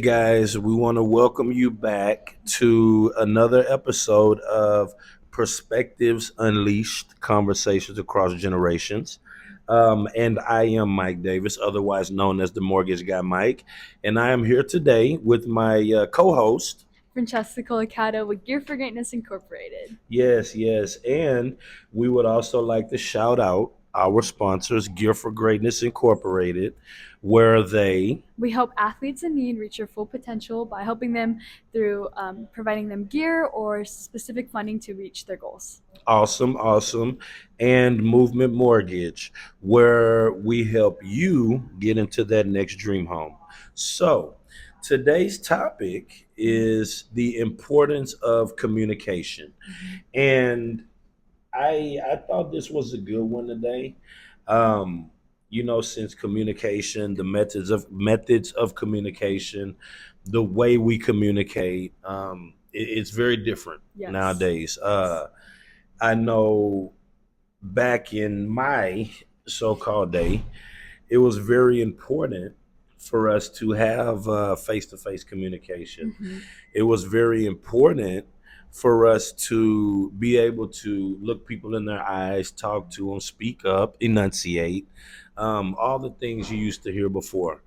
Guys, we want to welcome you back to another episode of Perspectives Unleashed Conversations Across Generations. And I am Mike Davis, otherwise known as the Mortgage Guy Mike. And I am here today with my co host. Francesca Colicado with Gear for Greatness Incorporated. Yes, yes. And we would also like to shout out our sponsors, Gear for Greatness Incorporated, where they We help athletes in need reach their full potential by helping them through providing them gear or specific funding to reach their goals. Awesome, awesome. And Movement Mortgage, where we help you get into that next dream home. So, today's topic is the importance of communication. And I thought this was a good one today. Um, since communication, the methods of communication, the way we communicate, it's very different Yes. nowadays. I know back in my so-called day, it was very important for us to have face-to-face communication. Mm-hmm. It was very important for us to be able to look people in their eyes, talk to them, speak up, enunciate, all the things you used to hear before.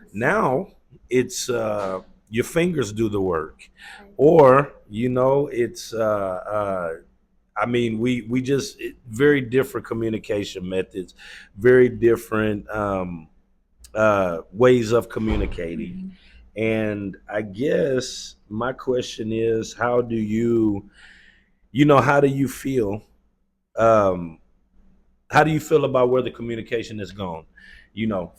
Yes. Now it's your fingers do the work, Right. or it's we just very different communication methods, very different ways of communicating. Mm-hmm. And I guess my question is, how do you feel? Um, how do you feel about where the communication has gone?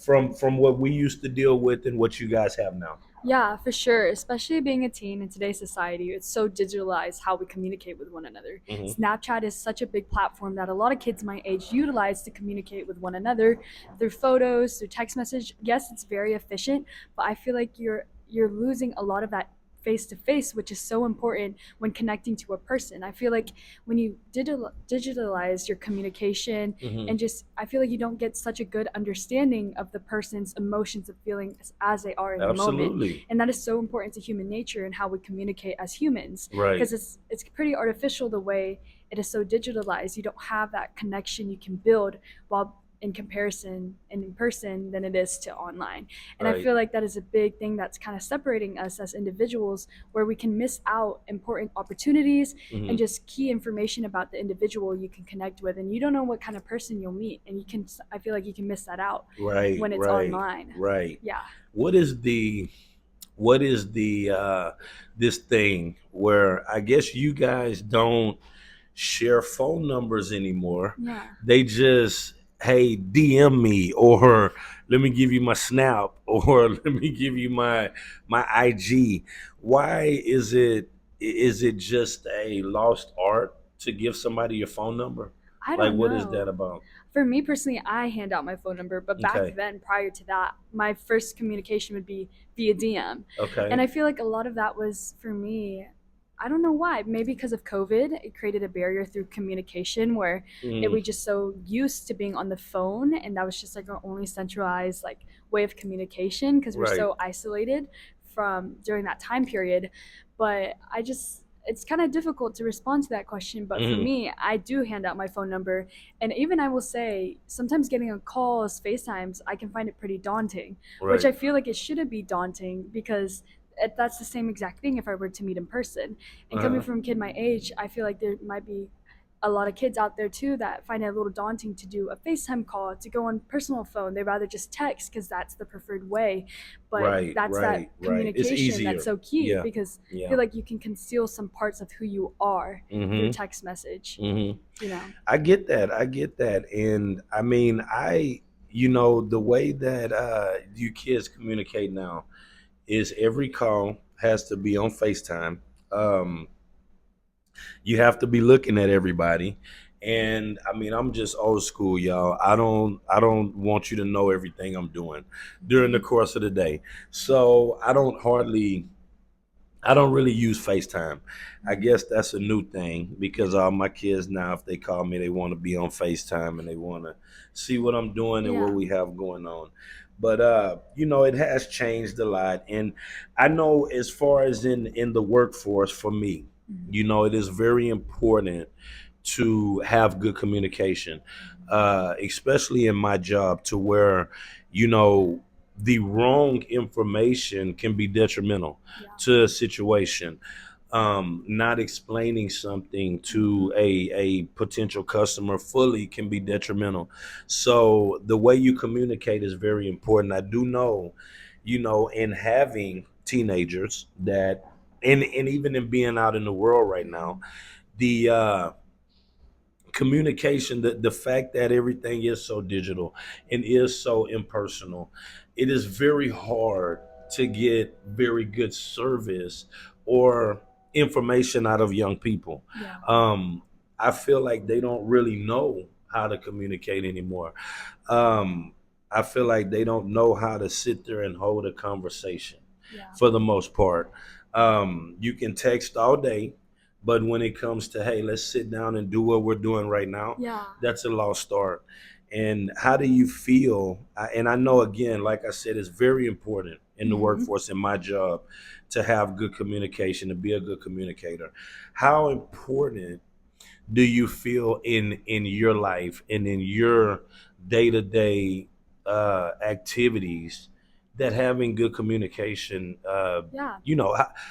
From what we used to deal with and what you guys have now. Yeah, for sure. Especially being a teen in today's society, it's so digitalized how we communicate with one another. Hmm. Snapchat is such a big platform that a lot of kids my age utilize to communicate with one another through photos, through text message. Yes, it's very efficient, but I feel like you're losing a lot of that face to face, which is so important when connecting to a person. I feel like when you digitalize your communication Hmm. and just I feel like you don't get such a good understanding of the person's emotions and feelings as they are in the moment, Absolutely. and that is so important to human nature and how we communicate as humans, Right. because it's pretty artificial the way it is so digitalized. You don't have that connection you can build while in comparison and in person than it is to online. And I Right. feel like that is a big thing that's kind of separating us as individuals, where we can miss out important opportunities and Hmm. just key information about the individual you can connect with, and you don't know what kind of person you'll meet, and I feel like you can miss that out Right. when it's Right. online. Right. Yeah. What is the this thing where I guess you guys don't share phone numbers anymore? Yeah. They just, hey, DM me, or let me give you my Snap, or let me give you my IG. Why is it just a lost art to give somebody your phone number? I Like, don't what is that know. about? For me personally, I hand out my phone number, but back Okay. then, prior to that, my first communication would be via DM. And Okay. I feel like a lot of that was for me. I don't know why. Maybe because of COVID, it created a barrier through communication where Mm, we just so used to being on the phone, and that was just like our only centralized like way of communication because we're right. so isolated from during that time period. But I just it's kind of difficult to respond to that question. But for Mm, me, I do hand out my phone number, and even I will say, sometimes getting a call as FaceTimes, I can find it pretty daunting, which I right. feel like it shouldn't be daunting because that's the same exact thing if I were to meet in person. And coming Uh, from a kid my age, I feel like there might be a lot of kids out there too that find it a little daunting to do a FaceTime call, to go on personal phone. They rather just text because that's the preferred way. But right. that's that Right. Right. It's communication that's easier. so key, Yeah. because I Yeah. feel like you can conceal some parts of who you are through Mm-hmm. text message, Mm-hmm. you know. I get that. I get that. And I mean, the way that you kids communicate now is every call has to be on FaceTime. Um, you have to be looking at everybody. And I mean, I'm just old school, y'all. I don't want you to know everything I'm doing during the Mhm. course of the day. So I don't really use FaceTime. I guess that's a new thing because all my kids now, if they call me, they want to be on FaceTime and they want to see what I'm doing and what Yeah. we have going on. But it has changed a lot. And I know as far as in the workforce for me, Mhm. it is very important to have good communication, especially in my job, to where you know the wrong information can be detrimental Yeah. to a situation. Not explaining something to Mhm. a potential customer fully can be detrimental. So the way you communicate is very important. I do know, in having teenagers that, and even in being out in the world right now, Mhm. the communication, the fact that everything is so digital and is so impersonal, it is very hard to get very good service or information out of young people. Yeah. um I feel like they don't really know how to communicate anymore. um I feel like they don't know how to sit there and hold a conversation Yeah. for the most part. You can text all day, but when it comes to, hey, let's sit down and do what we're doing right now, Yeah. that's a lost start. And how do you feel? And I know, again, like I said, it's very important in the Mhm. workforce, in my job, to have good communication, to be a good communicator. How important do you feel in your life and in your day-to-day activities, that having good communication, Yeah.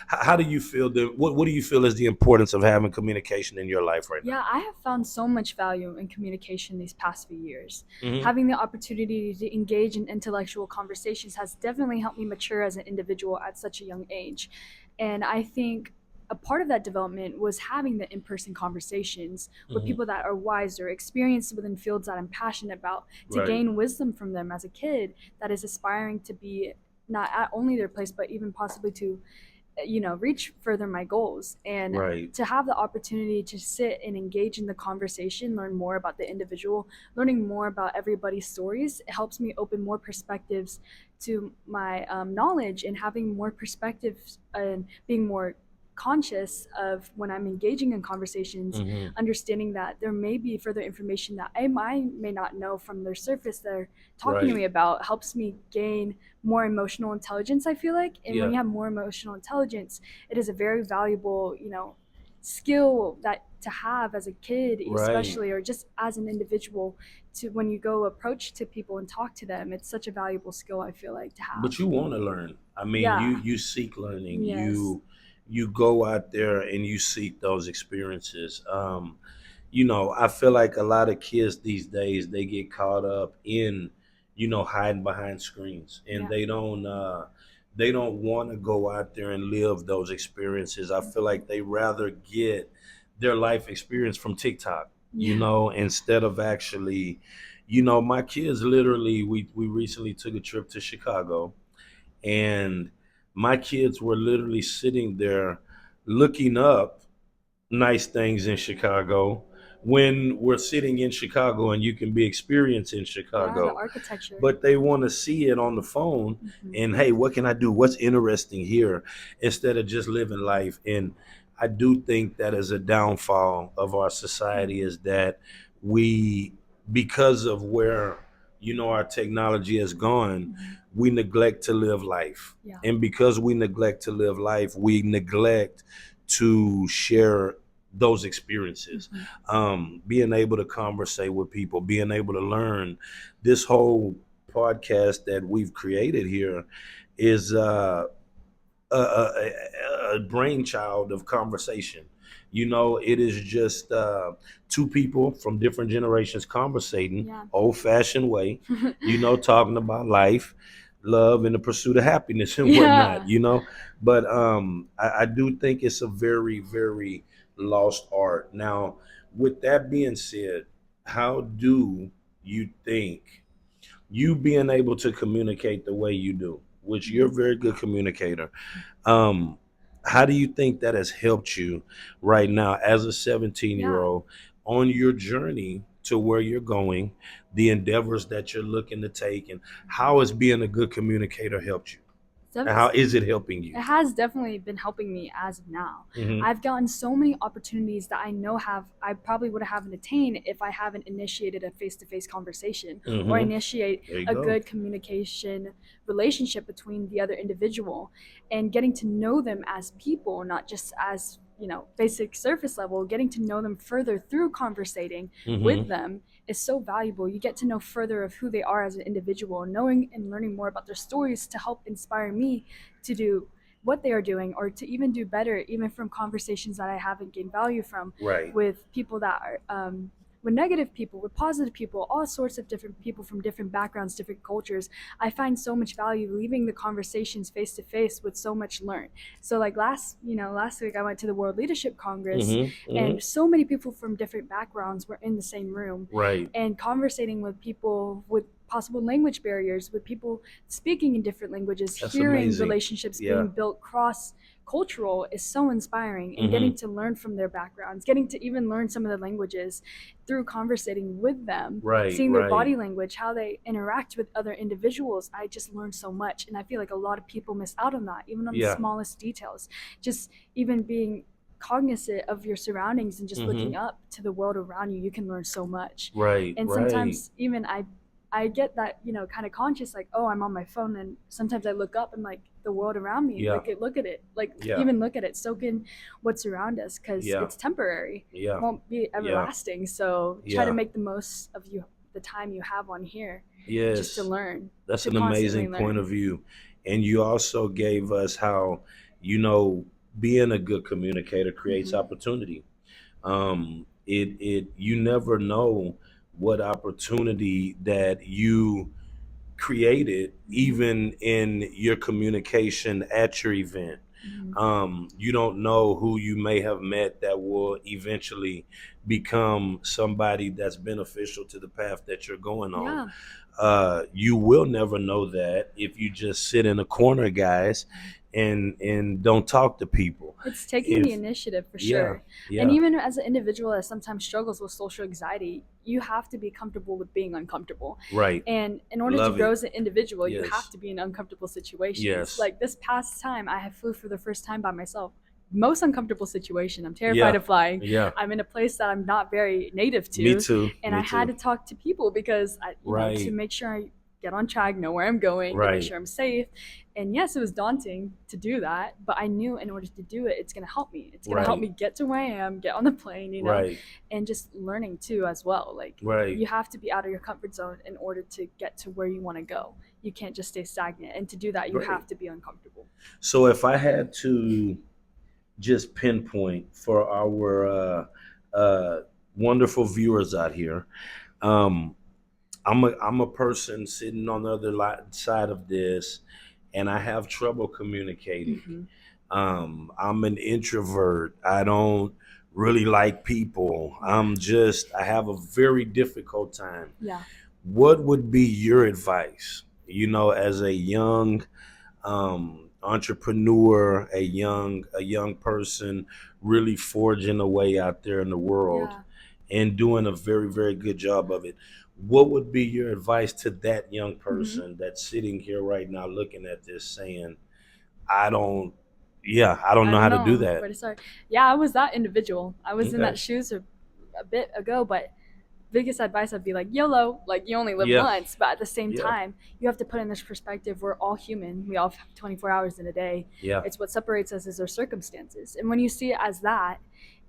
how do you feel that, what do you feel is the importance of having communication in your life right Yeah, now? I have found so much value in communication these past few years. Hmm. Having the opportunity to engage in intellectual conversations has definitely helped me mature as an individual at such a young age. And I think a part of that development was having the in person conversations with Hmm. people that are wiser, experienced within fields that I'm passionate about, to Right. gain wisdom from them as a kid that is aspiring to be not at only their place, but even possibly to reach further my goals. And Right. to have the opportunity to sit and engage in the conversation, learn more about the individual, learning more about everybody's stories, it helps me open more perspectives to my knowledge, and having more perspectives and being more conscious of when I'm engaging in conversations, Hmm. understanding that there may be further information that I may not know from their surface they're talking to Right. me about, helps me gain more emotional intelligence, I feel like. And when Yeah. you have more emotional intelligence, it is a very valuable, skill that to have as a kid, Right. especially, or just as an individual, to when you go approach to people and talk to them. It's such a valuable skill, I feel like, to have. But you want to learn. I mean, Yeah. you seek learning. Yes. You go out there and you seek those experiences. I feel like a lot of kids these days, they get caught up in, hiding behind screens, and Yeah. they don't want to go out there and live those experiences. I feel like they rather get their life experience from TikTok, Yeah. instead of actually, my kids, literally, we recently took a trip to Chicago, and my kids were literally sitting there looking up nice things in Chicago, when we're sitting in Chicago and you can be experienced in Yeah, the Chicago. architecture. But they want to see it on the phone, Hmm. and, hey, what can I do? What's interesting here, instead of just living life? And I do think that is a downfall of our society, Hmm. is that we, because of where, our technology has gone, Hmm. we neglect to live life. Yeah. And because we neglect to live life, we neglect to share those experiences. Hmm. Being able to conversate with people, being able to learn. This whole podcast that we've created here is a brainchild of conversation. It is just two people from different generations conversating, Yeah. old fashioned way, talking about life, love, and the pursuit of happiness and whatnot. Yeah. But I do think it's a very, very lost art. Now, with that being said, how do you think, you being able to communicate the way you do, which you're a Mhm. very good communicator, um, how do you think that has helped you right now as a 17-year Yeah. old on your journey to where you're going, the endeavors that you're looking to take, and how has being a good communicator helped you? And how is it helping It you? has definitely been helping me as of now. Hmm. I've gotten so many opportunities that I know I probably would haven't attained if I haven't initiated a face-to-face conversation or Hmm. initiate There you a go. good communication relationship between the other individual, and getting to know them as people, not just as, basic surface level. Getting to know them further through conversating with Hmm. them is so valuable. You get to know further of who they are as an individual, knowing and learning more about their stories to help inspire me to do what they are doing, or to even do better, even from conversations that I haven't gained value from, Right. with people that are, with negative people, with positive people, all sorts of different people from different backgrounds, different cultures. I find so much value leaving the conversations face to face with so much learned. So like last week I went to the World Leadership Congress, Hmm. Hmm. and so many people from different backgrounds were in the same room, Right. and conversating with people with possible language barriers, with people speaking in different languages, That's hearing amazing. relationships Yeah. being built cross cultural is so inspiring, and Hmm. getting to learn from their backgrounds, getting to even learn some of the languages through conversating with them, Right. seeing their Right. body language, how they interact with other individuals. I just learned so much, and I feel like a lot of people miss out on that, even on the Yeah. smallest details. Just even being cognizant of your surroundings and just looking Hmm. up to the world around you, you can learn so much. Right. And Right. sometimes even I get that, kind of conscious, like, oh, I'm on my phone, and sometimes I look up and like the world around me, Yeah. look at it, like Yeah. even look at it, soak in what's around us, because Yeah. it's temporary, Yeah. won't be Yeah. everlasting. So try to Yeah. make the most of the time you have on here, just to Yes. learn, That's to an constantly amazing point learn. of view. And you also gave us how, you know, being a good communicator creates Hmm. opportunity. It you never know what opportunity that you created Hmm. even in your communication at your event. Hmm. You don't know who you may have met that will eventually become somebody that's beneficial to the path that you're going on. Yeah. You will never know that if you just sit in a corner, guys, and don't talk to people. It's taking the If initiative for Yeah, sure. And yeah, even as an individual that sometimes struggles with social anxiety, you have to be comfortable with being uncomfortable. right. And in order to Love grow it. as an individual, you have Yes, to be in uncomfortable situations. yes, Like this past time, I have flew for the first time by myself. Most uncomfortable situation. I'm terrified yeah, of flying. yeah. I'm in a place that I'm not very native Me to, too. and I Me had too. to talk to people because to Right, make sure I get on track, know where I'm going, to make right, sure I'm safe. And yes, it was daunting to do that, but I knew in order to do it, it's going to help me. It's going to help right, me get to where I am, get on the plane, right, and just learning too as well. Like right. you have to be out of your comfort zone in order to get to where you want to go. You can't just stay stagnant. And to do that, you Right. have to be uncomfortable. So if I had to just pinpoint for our wonderful viewers out here, um, I'm a person sitting on the other side of this, and I have trouble communicating. Hmm. I'm an introvert. I don't really like people. Yeah. I have a very difficult time. Yeah. What would be your advice? As a young entrepreneur, a young person, really forging a way out there in the world Yeah. and doing a very very good job of it. What would be your advice to that young Hmm. person that's sitting here right now looking at this saying, I don't, yeah, I don't I know don't how to do know that? where to start. Yeah, I was that individual. I was in Okay. that shoes a bit ago, but biggest advice I'd be like YOLO, like you only live Yeah. once, but at the same Yeah. time, you have to put in this perspective. We're all human. We all have 24 hours in a day. Yeah. It's what separates us is our circumstances. And when you see it as that,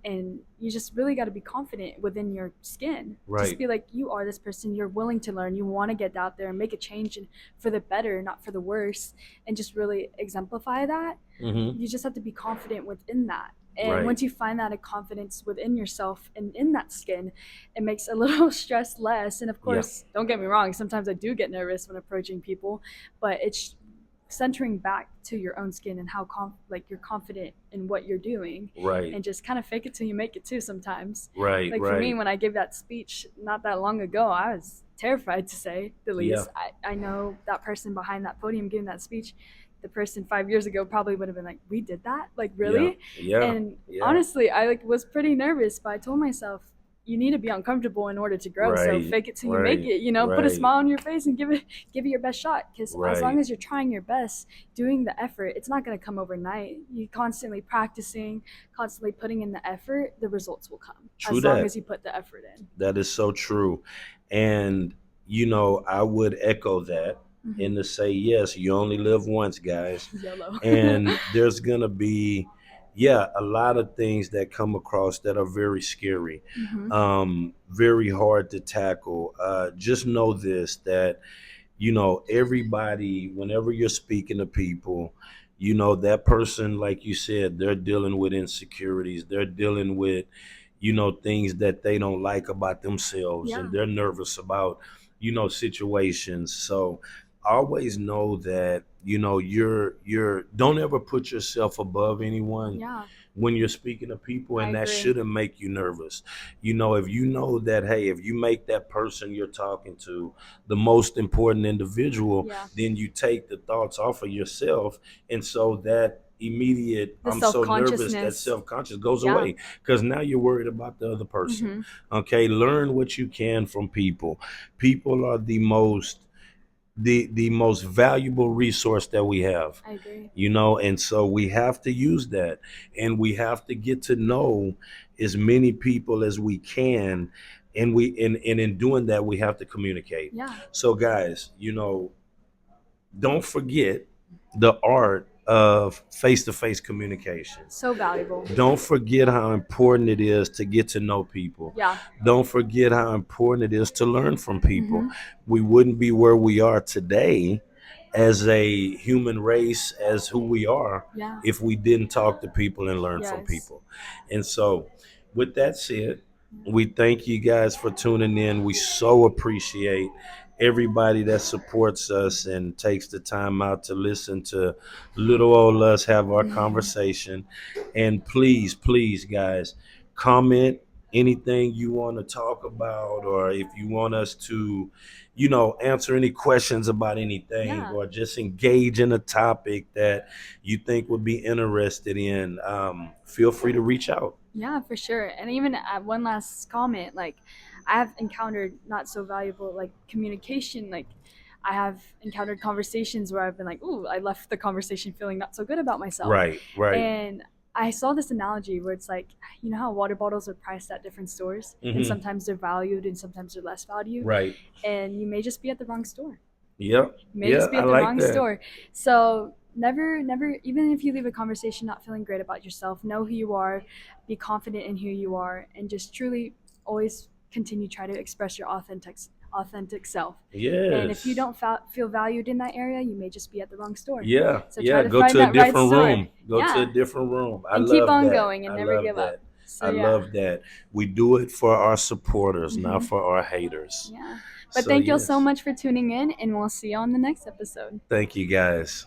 and you just really got to be confident within your skin. Just Right. be like, you are this person. You're willing to learn. You want to get out there and make a change, and for the better, not for the worse. And just really exemplify that. Mm-hmm. You just have to be confident within that. And Right. once you find that confidence within yourself and in that skin, it makes a little stress less. And of Yeah. course, don't get me wrong, sometimes I do get nervous when approaching people, but it's centering back to your own skin and how like you're confident in what you're doing, Right. and just kind of fake it till you make it too sometimes. Right. Like for me, Right. when I gave that speech not that long ago, I was terrified, to say the Yeah. least. I know that person behind that podium giving that speech, the person 5 years ago probably would have been like, we did that, like Yeah. really? Yeah. And Yeah. honestly, I like was pretty nervous, but I told myself, you need to be uncomfortable in order to grow. So Right, fake it till you make right, it. You know, put a right, smile on your face and give it your best shot. Because as long right. as you're trying your best, doing the effort, it's not going to come overnight. You constantly practicing, constantly putting in the effort, the results will come True as long that. as you put the effort in. That is so true. And, I would echo that Hmm. and to say, yes, you only live once, guys. YOLO. And there's going to be, yeah, a lot of things that come across that are very scary, Hmm. very hard to tackle. Just know this that everybody, whenever you're speaking to people, that person, like you said, they're dealing with insecurities, they're dealing with things that they don't like about themselves, and Yeah. they're nervous about situations. So always know that you're don't ever put yourself above anyone Yeah. when you're speaking to people, I and that agree. shouldn't make you nervous. If you know that, hey, if you make that person you're talking to the most important individual, Yeah. then you take the thoughts off of yourself, and so that immediate The I'm self so nervous, that consciousness. self-conscious goes Yeah. away, because now you're worried about the other person. Hmm. Okay, learn what you can from people. People are the most valuable resource that we have, I agree. and so we have to use that, and we have to get to know as many people as we can, and in doing that we have to communicate. Yeah. So guys, don't forget the art of face-to-face communication. So valuable. Don't forget how important it is to get to know people. Yeah. Don't forget how important it is to learn from people. Hmm. We wouldn't be where we are today as a human race, as who we are, Yeah. if we didn't talk to people and learn from Yes. people. And so, with that said, we thank you guys for tuning in. We so appreciate everybody that supports us and takes the time out to listen to little old us have our conversation. And please, please, guys, comment anything you want to talk about, or if you want us to answer any questions about anything, Yeah. or just engage in a topic that you think would be interested in, feel free to reach out. Yeah, for sure. And even one last comment, like I have encountered not so valuable like communication. Like I have encountered conversations where I've been like, "Ooh, I left the conversation feeling not so good about myself." Right, right. And I saw this analogy where it's like, you know how water bottles are priced at different stores, and Hmm. sometimes they're valued and sometimes they're less valued, Right. and you may just be at the wrong store. Yep. You may Yeah, just be I at the like wrong that. store. So never, even if you leave a conversation not feeling great about yourself, know who you are, be confident in who you are, and just truly always continue try to express your authentic self. And if you Yes. don't feel valued in that area, you may just be at the wrong store. Yeah, So try yeah. to Go find to a that right different store. room. Go to a Yeah, different room. I and keep love on that. going and I never love give that. up. So I yeah. love that. We do it for our supporters, not Hmm. for our haters. Yeah. But So thank you all so yes, much for tuning in, and we'll see you on the next episode. thank you guys.